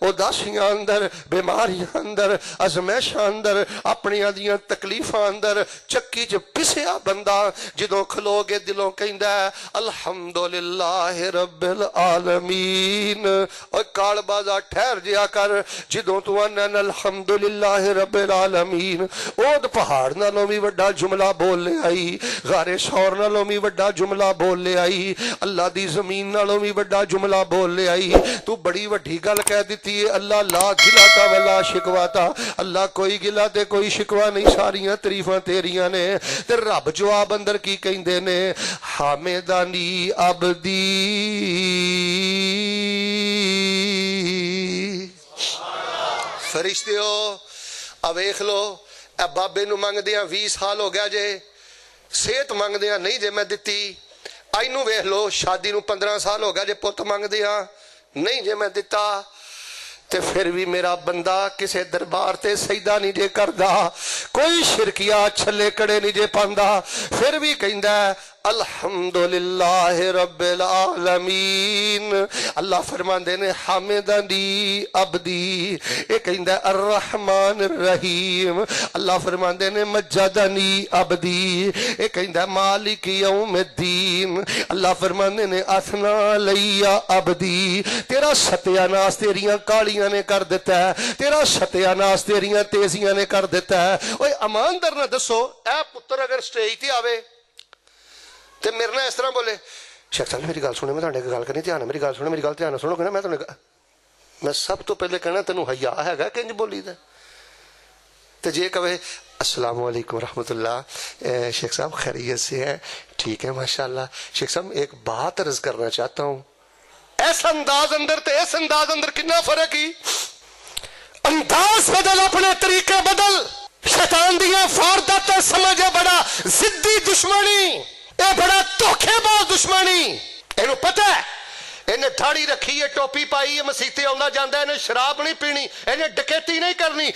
اداسیاں اندر بیماریاں اندر ازمائشاں اندر اپنی دیاں تکلیفاں اندر چکی چ پسیا بندہ جدوں کھلو گے دلوں کہندا ہے الحمدللہ رب العالمین۔ اور کال بازا ٹھہر جیا کر جدوں تو آنا الحمدللہ رب العالمین اود پہاڑ نالوں بھی وڈا جملہ بول لے آئی، غار شور نالوں بھی وڈا جملہ بول لے آئی، اللہ دی زمین نالوں بھی وڈا جملہ بول لے آئی۔ تو بڑی وڈی گل کہہ دیتی ہے اللہ لا گلا تا ولا شکوا تا، اللہ کوئی گلا تے کوئی شکوا نہیں، ساریاں تعریفاں تیریاں نے۔ تے رب جواب اندر کی کہندے نے حامدانی عبدی فرشتے ہو اویخ لو اے بابے نو منگ دیاں 20 سال ہو گیا جے، صحت منگ دیاں نہیں جے میں دتی، آئی نو ویخ لو شادی نو 15 سال ہو گیا جے پت منگ دیاں نہیں جے میں دتا، تے پھر بھی میرا بندہ کسے دربار تے سجدہ نہیں جے کردا، کوئی شرکیہ چھلے کڑے نہیں جے پاندا، پھر بھی کہندا ہے الحمدللہ رب العالمین۔ اللہ فرماندے نے حامدنی عبدی، یہ کہندا ہے الرحمن الرحیم۔ اللہ فرماندے نے مجدنی عبدی، یہ کہندا ہے مالک یوم الدین۔ اللہ فرماندے نے اثنا علی عبدی، تیرا ستیہ ناس تیریاں کالیاں نے کر دیتا ہے، تیرا ستیہ ناس تیریاں تیزیاں نے کر دیتا ہے۔ اوے اماندر نہ دسو اے پتر اگر سٹیج تے آوے تے میرے نہ اس طرح بولے شیخ صاحب میری گل سنے، میں تہاڈے گل کرنی، دھیان میری گل سنے، میری گل دھیان سنو کہ میں سب تو پہلے کہنا تینوں حیا ہے کہ انج بولی دا؟ تے جے کہے السلام علیکم ورحمۃ اللہ، شیخ صاحب خیریت سے ہیں؟ ٹھیک ہے ماشاءاللہ۔ شیخ صاحب ایک بات عرض کرنا چاہتا ہوں، ایس انداز اندر تے اس انداز اندر کتنا فرق ہی، انداز بدل، اپنے طریقے بدل، شیطان دیاں فاردات سمجھے بڑا ضدی دشمنی، اے بڑا دھوکھے باز دشمنی، اینو پتہ ہے انہیں دھاڑی رکھی ہے، ٹوپی پائی ہے، مسیتے آندا جاندا ہے، انہیں شراب نہیں پینی، انہیں ڈکیتی نہیں کرنی،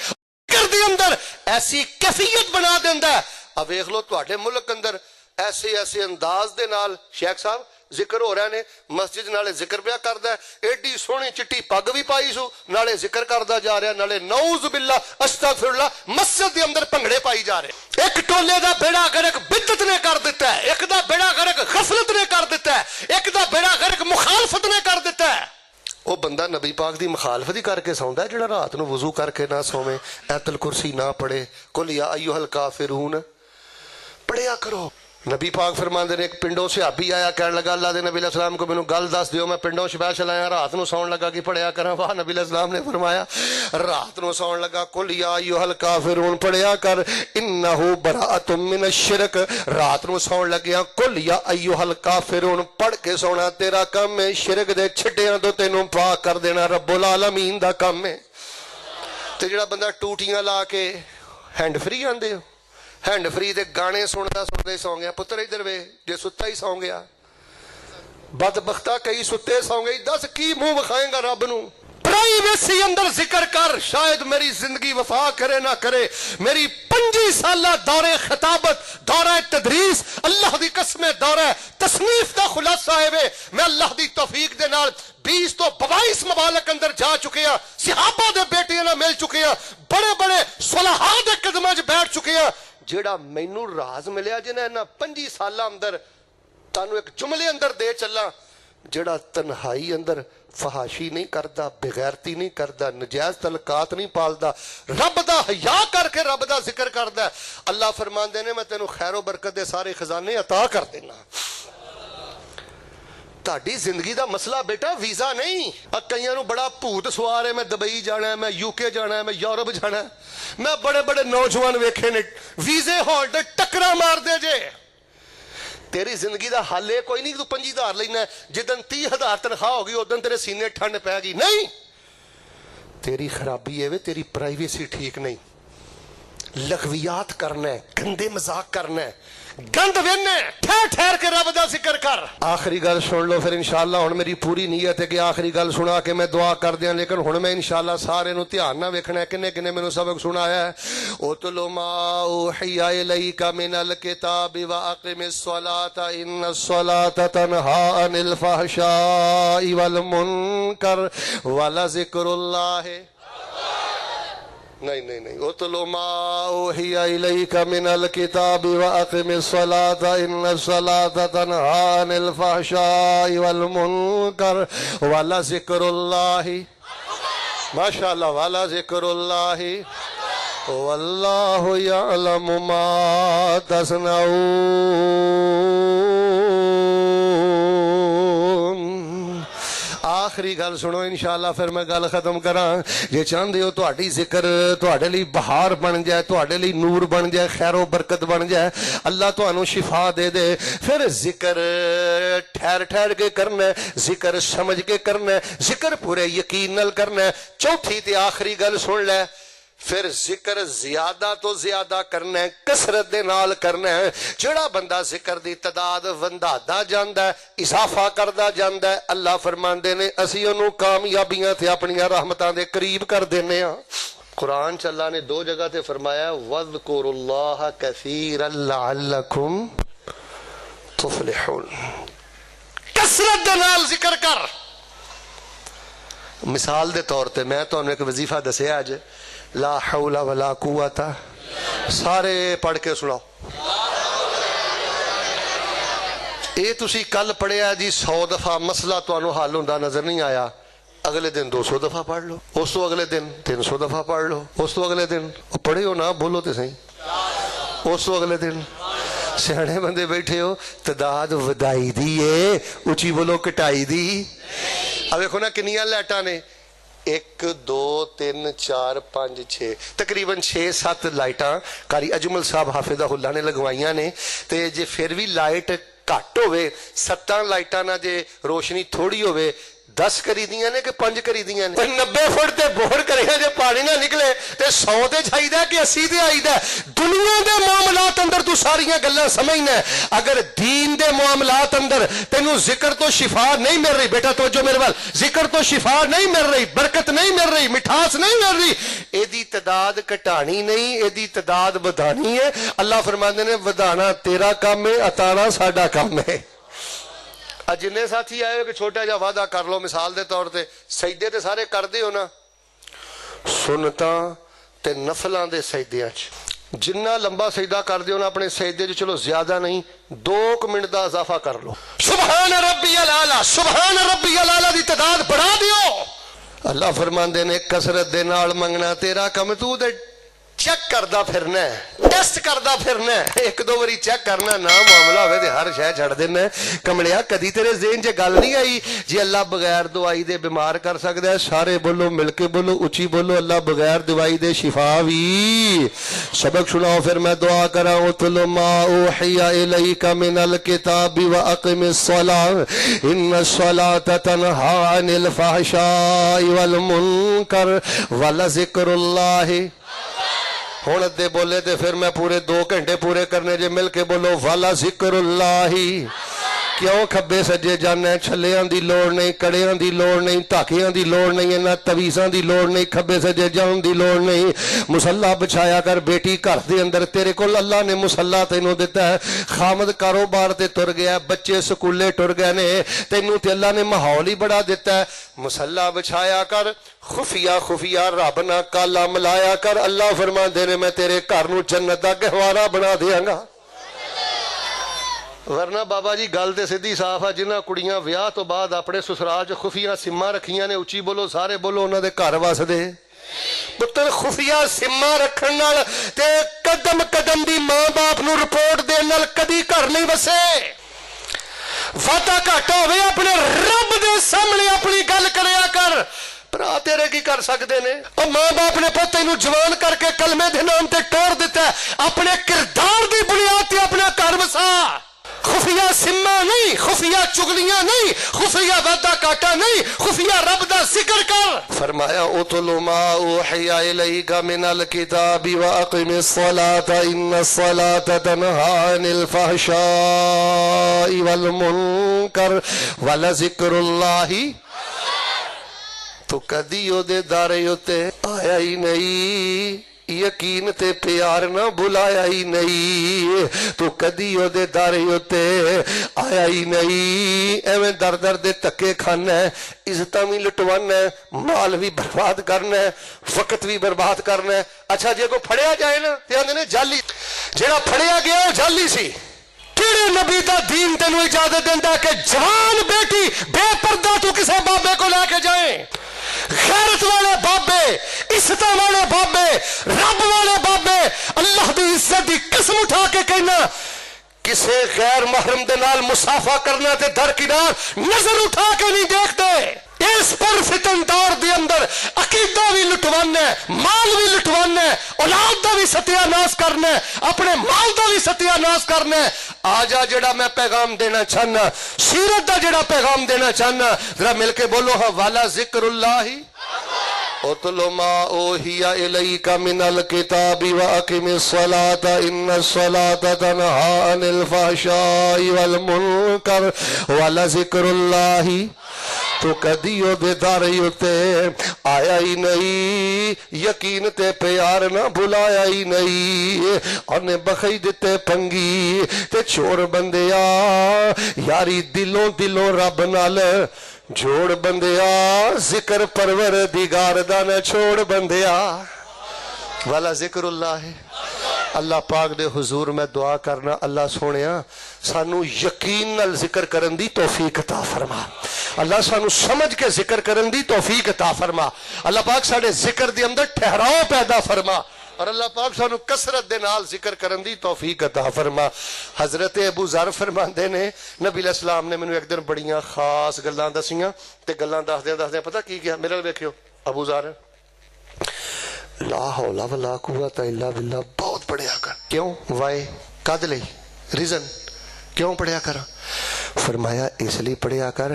کر دی اندر ایسی کیفیت بنا دیندا ہے۔ اب ویکھ لو تواڈے ملک اندر ایسے انداز دے نال شیخ صاحب ذکر ہو رہے نے، مسجد نالے ذکر پیا کردا ہے، ایڈی سونی چٹی پگ بھی پائی سو، نالے ذکر کردا جا رہا، نالے نعوذ باللہ استغفر اللہ مسجد دے اندر بھنگڑے پائی جا رہے۔ ایک ٹولے دا بیڑا غرق بدعت نے کر دیتا ہے، ایک دا بیڑا غرق غفلت نے کر دیتا ہے، ایک دا بیڑا غرق مخالفت نے کر دیتا ہے۔ وہ بندہ نبی پاک دی مخالفت ہی کر کے سوندا ہے جڑا رات نو وضو کر کے نہ سوویں، ایت الکرسی نہ پڑھے، قل یا ایھا الکافرون پڑھیا کرو۔ نبی پاک فرماندے نے ایک پنڈوں سے صحابی آیا، کہنے لگا اللہ دے نبی علیہ السلام کو مینوں گل دس دیو، میں پنڈوں سپیشل آیا رات نو سون لگا کہ پڑھیا کراں۔ واہ نبی علیہ السلام نے فرمایا رات نو سون لگا قل یا ایھا الکافرون پڑھیا کر، انہ براۃ من الشرک، رات نو سون لگیا قل یا ایھا الکافرون پڑھ کے سونا تیرا کام ہے، شرک دے چھٹیاں تو تینوں پاک کر دینا رب العالمین دا کام ہے۔ تے جڑا بندہ ٹوٹیاں لا کے ہینڈ فری آندے ہو، ہینڈ فری دے گانے سنتا سنتے سو گیا، پتر ادھر وے جے ستا ہی سو گیا، بدبختہ کئی ستے سو گئی، دس کی منہ بکھائیں گا رب نو؟ پرائیویسی اندر ذکر کر، شاید میری زندگی وفا کرے نہ کرے، میری 25 سالہ دورے خطابت، دورہ تدریس، اللہ دی قسم دورہ تصنیف دا خلاصہ ہے وے، میں اللہ دی توفیق دے نال 20 تو 22 ممالک اندر جا چکے ہیں، صحابہ دے بیٹیاں نہ مل چکے ہیں، بڑے بڑے صلحاء دے قدماں وچ بیٹھ چکے ہیں۔ جیڑا مینوں راز ملیا جنہیں انہاں 25 سالہ اندر تانوں ایک جملے اندر دے چلا، جیڑا تنہائی اندر فحاشی نہیں کردا، بغیرتی نہیں کردا، نجائز تعلقات نہیں پالدا، رب دا حیا کر کے رب دا ذکر کردا، اللہ فرماندے نے میں تینوں خیر و برکت دے سارے خزانے عطا کر دینا۔ تہاڈی زندگی دا مسئلہ بیٹا ویزا نہیں۔ کئیاں نو بڑا بھوت سوار ہے، میں دبئی جانا ہے، میں یو کے جانا ہے، میں یورپ جانا ہے، میں بڑے بڑے نوجوان ویکھے نے ویزے ہولڈر ٹکرا مار دے جے۔ تیری زندگی دا حل ہے کوئی نہیں، تو 25,000 لینا ہے، جدن 30,000 تنخواہ ہوگی ادن تیرے سینے ٹھنڈ پے گی، نہیں۔ تیری خرابی ہے وے تیری پرائیویسی ٹھیک نہیں۔ لغویات کرنا ہے, گندے مذاق کرنا ہے, گند وینا ٹھہر ٹھہر کے رب دا ذکر کر. آخری گل سن لو پھر انشاءاللہ. ہن میری پوری نیت ہے کہ آخری گل سنا کے میں دعا کر دیاں, لیکن ہن میں انشاءاللہ سارے نو دھیان نہ ویکھنا ہے کنے کنے مینوں سبق سنایا ہے. اتل ما اوحی الیک من الکتاب واقم الصلاۃ ان الصلاۃ تنہی عن الفحشاء والمنکر ولذکر اللہ. نہیں اتلو ما اوحی الیک من الکتاب واقم الصلاۃ ان الصلاۃ تنہی عن الفحشاء والمنکر ولذکر اللہ. ماشاءاللہ. ولذکر اللہ واللہ یعلم ما تصنعون. آخری گل سنو انشاءاللہ پھر میں گل ختم کراں. جے چاہندے ہو تہاڈی ذکر تہاڈے لئی بہار بن جائے, تہاڈے لئی نور بن جائے, خیر و برکت بن جائے, اللہ تہانوں شفا دے دے, پھر ذکر ٹھہر ٹھہر کے کرنا ہے, ذکر سمجھ کے کرنا ہے, ذکر پورے یقین نال کرنا ہے. چوتھی تے آخری گل سن لے, پھر ذکر زیادہ تو زیادہ کرنا ہے, کثرت دے نال کرنا ہے. جڑا بندہ ذکر دی تعداد ونڈادا جاندا ہے, اضافہ کردا جاندا ہے, اللہ فرماندے نے اسی اونوں کامیابیاں تے اپنی رحمتاں دے قریب کر دینے ہاں. قرآن چ اللہ نے دو جگہ تے فرمایا وَاذْكُرُوا اللَّهَ كَثِيرًا لَعَلَّكُمْ تُفْلِحُونَ. کثرت دے نال ذکر کر. مثال دے طور تے میں تانوں ایک وظیفہ دسیا اج, لا حول ولا قوت, سارے پڑھ کے سناؤ. اے تسی کل پڑھیا جی 100 دفعہ, مسئلہ تانوں حل ہوندا نظر نہیں آیا, اگلے دن 200 دفعہ پڑھ لو, اس تو اگلے دن 300 دفعہ پڑھ لو, اس تو اگلے دن پڑھے ہو نا, بولو تے صحیح, اس تو اگلے دن. سیانے بندے بیٹھے ہو, تعداد ودائی دی ہے, اچھی بولو کٹائی دی. اب دیکھو نا کنیاں لائٹاں نے, 1 2 3 4 5 6 تقریباً 6-7 لائٹاں قاری اجمل صاحب حافظہ اللہ نے لگوائیاں نے. تے جے پھر بھی لائٹ گھٹ ہوئے, 7 لائٹاں نہ جے روشنی تھوڑی ہوئے, 10 کری دیاں نے کہ 5 کری دیاں نے. 90 فٹ تے بور کرے جے پانی نہ نکلے تے 100 تے چاہیدا کہ 80 تے آئیدا. دنیا دے معاملات اندر تو ساریاں گلاں سمجھنا. اگر دین دے معاملات اندر تینوں ذکر تو شفا نہیں مل رہی, بیٹا توجہ میرے وال, ذکر تو شفا نہیں مل رہی, برکت نہیں مل رہی, مٹھاس نہیں مل رہی, ایدی تعداد کٹانی نہیں, ایدی تعداد بدھانی ہے. اللہ فرماندے نے ودانا تیرا کام ہے, عطانا ساڈا کام ہے. جنے ساتھی آئے ہو کہ چھوٹا جا وعدہ کر لو, مثال دے طور تے سجدے تے سارے کر دے ہو نا, سنتاں تے نفلاں دے سجدیاں چ جنہ لمبا سجدہ کر دے ہو نا اپنے سجدے چ, چلو زیادہ نہیں 2 منٹ دا اضافہ کر لو. سبحان ربی الاعلی, سبحان ربی الاعلی دی تعداد بڑھا دیو. اللہ فرماندے نے کثرت دے نال منگنا تیرا کم, تو دے چیک کردا پھرنا ہے, ٹیسٹ کردا پھرنا ہے. 1-2 واری چیک کرنا, نہ معاملہ ہوئے تے ہر شے چھڑ دینا. کملیا کدی تیرے ذہن چ گل نہیں آئی جی اللہ بغیر دوائی دے بیمار کر سکدا ہے؟ سارے بولو, مل کے بولو, اچھی بولو, اللہ بغیر دوائی دے شفا بھی. سبق سناؤ پھر میں دعا کراں. اتل ما اوحی الیک من الکتاب واقم الصلاۃ ان الصلاۃ تنہی عن الفحشاء والمنکر ولذکر اللہ. ہوں ادے بولے تے پھر میں پورے 2 گھنٹے پورے کرنے جے, مل کے بولو والا ذکر اللہ. کیوں کھبے سجے جانا ہے؟ چھلیاں دی لوڑ نہیں, کڑیاں دی لوڑ نہیں, دھاکیاں دی لوڑ نہیں, نہ تویزاں دی لوڑ نہیں, کھبے سجے جان دی لوڑ نہیں. مصلا بچھایا کر بیٹی گھر دے اندر, تیرے کول اللہ نے مصلا تینوں دیتا ہے. خامد کاروبار تے ٹر گیا, بچے سکولے ٹر گئے نے, تینوں تے اللہ نے ماحول ہی بڑا دیتا ہے. مصلا بچھایا کر, خفیہ خفیہ رب نہ کالا ملایا کر. اللہ فرماندے نے میں تیرے گھر نو جنت دا گہوارہ بنا دیاں گا. ورنہ بابا جی گل تے سیدھی صاف ہے, جنہ کڑیاں ویاہ تو بعد اپنے سسرال چ خفیہ سماں رکھیاں نے, اچھی بولو سارے بولو, انہاں دے گھر وسدے پتر خفیہ سماں رکھن نال تے قدم قدم دی ماں باپ نو رپورٹ دین نال کدی گھر نہیں وسے. وعدہ گھٹ ہوے اپنے رب دے سامنے اپنی گل کریا کر. بھرا تیرے کی کر سکتے نے؟ اور ماں باپ نے پوتے نو جوان کر کے کلمے دے نام تے ٹور دیتا ہے, اپنے کردار دی بنیاد تے اپنا گھر وسا. خفیہ سما نہیں, خفیہ چگلیاں نہیں, خفیہ وعدہ کاٹا نہیں, خفیہ رب دا ذکر کر. فرمایا اتل ما اوحی الیک من الکتاب واقم الصلاۃ ان الصلاۃ تنہی عن الفحشاء والمنکر ولذکر اللہ تو کدی او دے دارے اتے آیا ہی نہیں، یقین تے پیار نہ بلایا ہی نہیں، تو کدی او دے دارے اتے آیا ہی نہیں، ایویں در در دے تکے کھانا ہے، عزتاں بھی لٹوانا ہے، مال بھی برباد کرنا ہے، وقت بھی برباد کرنا ہے۔ اچھا جے کو پھڑیا جائے نا تے آندے نے جعلی، جیڑا پھڑیا گیا وہ جعلی سی۔ کیڑے نبی دا دین تینوں اجازت دیندا کہ جوان بیٹی بے پردہ تو کسے بابے کو لے کے جائیں؟ غیرت والے بابے، عزت والے بابے، رب والے بابے، اللہ دی عزت دی قسم اٹھا کے کہنا کسے غیر محرم دے نال مصافحہ کرنا تے درکنار نظر اٹھا کے نہیں دیکھتے۔ اس پر فتن دور دے اندر عقیدہ بھی لٹوانا ہے، مال بھی لٹوانا ہے، اولاد دا بھی ستیہ ناس کرنا ہے، اپنے مال دا بھی ستیہ ناس کرنا ہے۔ آجا جڑا میں پیغام دینا چاہنا، سیرت دا جڑا پیغام دینا چاہنا، ذرا مل کے بولو ہاں، والا ذکر اللہ اتل ما اوحی الیک من الکتاب واقم الصلاۃ ان الصلاۃ تنہی عن الفحشاء والمنکر ولذکر اللہ تو کدی او دے دارے اتے آیا ہی نہیں، یقین تے پیار نہ بلایا ہی نہیں، انہیں بخی دیتے پنگی تے چور بندیا یاری دلوں دلوں رب نال جوڑ بندیا، ذکر پروردگار دا نہ چھوڑ بندیا، والا ذکر اللہ ہے۔ اللہ پاک دے حضور میں دعا کرنا اللہ سونیا سانو یقین نال ذکر کرن دی توفیق عطا فرما، اللہ سانو سمجھ کے ذکر کرن دی توفیق عطا فرما، اللہ پاک ساڑے ذکر دی اندر ٹھہراؤ پیدا فرما، اور اللہ پاک سانو کثرت دے نال ذکر کرن دی توفیق عطا فرما۔ حضرت ابو ذر فرماندے نے نبی علیہ السلام نے مینوں ایک دن بڑیاں خاص گلاں دسیاں تے گلاں دسدیاں پتہ کی کیا میرے ویکھیو ابو ذر لا حول ولا قوت الا باللہ بہت پڑھیا کر، کیوں وائے کد لئی ریزن کیوں پڑھیا کر؟ فرمایا اس لیے پڑھیا کر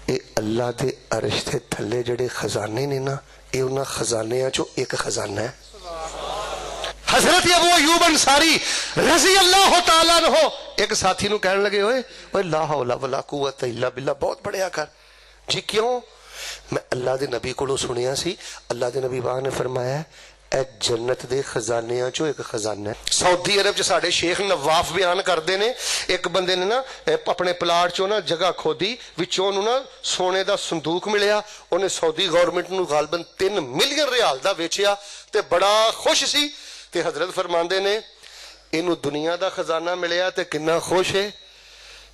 اے اللہ دے عرش دے تھلے جڑے خزانے نے نا اے انہاں خزانیاں چوں ایک خزانہ ہے۔ حضرت ابو ایوب انصاری رضی اللہ تعالیٰ عنہ ایک ساتھی نو کہنے لگے اوے لا حول ولا قوت الا باللہ بہت پڑھیا کر، جی کیوں؟ میں اللہ دے نبی کو سنیا سی، اللہ دے نبی باغ نے فرمایا اے جنت دے خزانیاں چو ایک خزانہ ہے۔ سعودی عرب چ ساڑے شیخ نواف بیان کردے نے ایک بندے نے نا اپنے پلاٹ چو نا جگہ کھودی وچوں نا سونے دا صندوق ملیا، انہیں سعودی گورنمنٹ نو غالباً 3 ملین ریال دا ویچیا تے بڑا خوش سی، تے حضرت فرماندے نے اینو دنیا دا خزانہ ملیا تے کنا خوش ہے،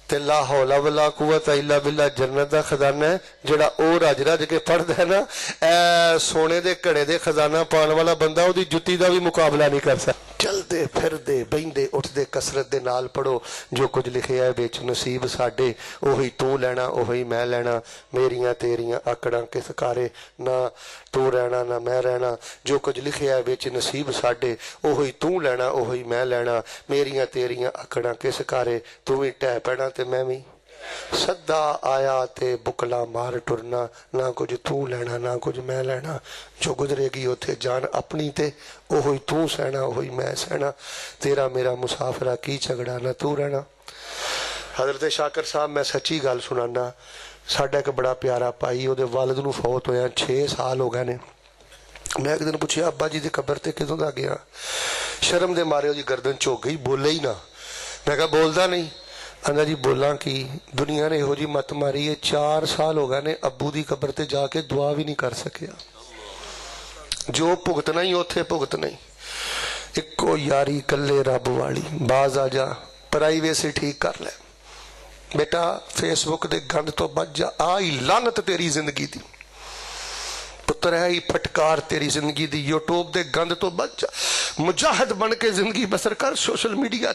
تے لا حول ولا قوت الا باللہ جنت دا خزانہ ہے جڑا او رج رج کے پڑھدا ہے نا اے سونے دے کڑے دے خزانہ پان والا بندہ او دی جُتی دا بھی مقابلہ نہیں کر سکتا۔ چلدے پھردے بہندے اٹھدے کثرت دے نال پڑھو جو کچھ لکھیا ہے وچ نصیب ساڈے اوہی تو لینا اوہی میں لینا، میریاں تیریاں آکڑاں کس کارے، نہ تو رہنا نہ میں رہنا، جو کچھ لکھیا ہے وچ نصیب ساڈے اوہی تو لینا اوہی میں لینا، میریاں تیریاں آکڑاں کس کارے، تو بھی ٹہ پینا تے میں بھی سدا آیا تے بکلا مار ٹرنا، نہ کچھ تو لینا نہ کچھ میں لینا، جو گزرے گی اتھے جان اپنی تے اوہی تو سہنا اوہی میں سہنا، تیرا میرا مسافرہ کی جھگڑا نہ تو رہنا۔ حضرت شاکر صاحب میں سچی گل سنانا، ساڈا ایک بڑا پیارا پائی او دے والد نو فوت ہویا 6 سال ہو گئے نے، میں ایک دن پوچھیا ابا جی دی قبر تے کدوں دا گیا؟ شرم دے مارے دی گردن چوک گئی، بولے ہی نہ، میں کہا بولدا نہیں؟ اندر جی بولاں کی دنیا نے ہو جی مت ماری ہے، 4 سال ہو گئے نے ابو دی قبر تے جا کے دعا بھی نہیں کر سکیا، جو بھگتنا ہی اوتھے بھگتنا ہی، اکو یاری کلے رب والی، باز آ جا پرائیویسی ٹھیک کر لے بیٹا، فیس بک دے گند تو بچ جا، آئی لعنت تیری زندگی دی پتر ہے ہی پھٹکار تیری زندگی دی، یوٹیوب دے گند تو بچ جا، مجاہد بن کے زندگی بسر کر، سوشل میڈیا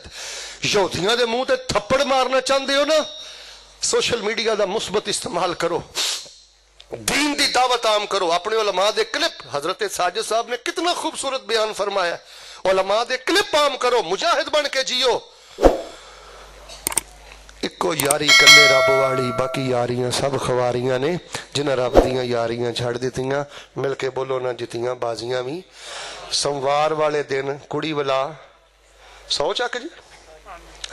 یہودیاں دے منہ تے تھپڑ مارنا چاہندے ہو نا، سوشل میڈیا دا مثبت استعمال کرو، دین دی دعوت عام کرو، اپنے علماء دے کلپ، حضرت ساجد صاحب نے کتنا خوبصورت بیان فرمایا، علماء دے کلپ عام کرو، مجاہد بن کے جیو۔ ਇੱਕੋ ਯਾਰੀ ਇਕੱਲੇ ਰੱਬ ਵਾਲੀ, ਬਾਕੀ ਯਾਰੀਆਂ ਸਭ ਖਵਾਰੀਆਂ ਨੇ। ਜਿਨ੍ਹਾਂ ਰੱਬ ਦੀਆਂ ਯਾਰੀਆਂ ਛੱਡ ਦਿੱਤੀਆਂ, ਮਿਲ ਕੇ ਬੋਲੋ ਨਾ ਜਿੱਤੀਆਂ ਬਾਜ਼ੀਆਂ ਵੀ। ਸੋਮਵਾਰ ਵਾਲੇ ਦਿਨ ਕੁੜੀ ਵਾਲਾ 100 ਚੱਕ ਜੀ,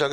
ਚੱਕ।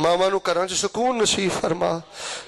ਮਾਵਾਂ ਨੂੰ ਘਰਾਂ 'ਚ ਸਕੂਨ ਨਸੀਬ ਫਰਮਾ।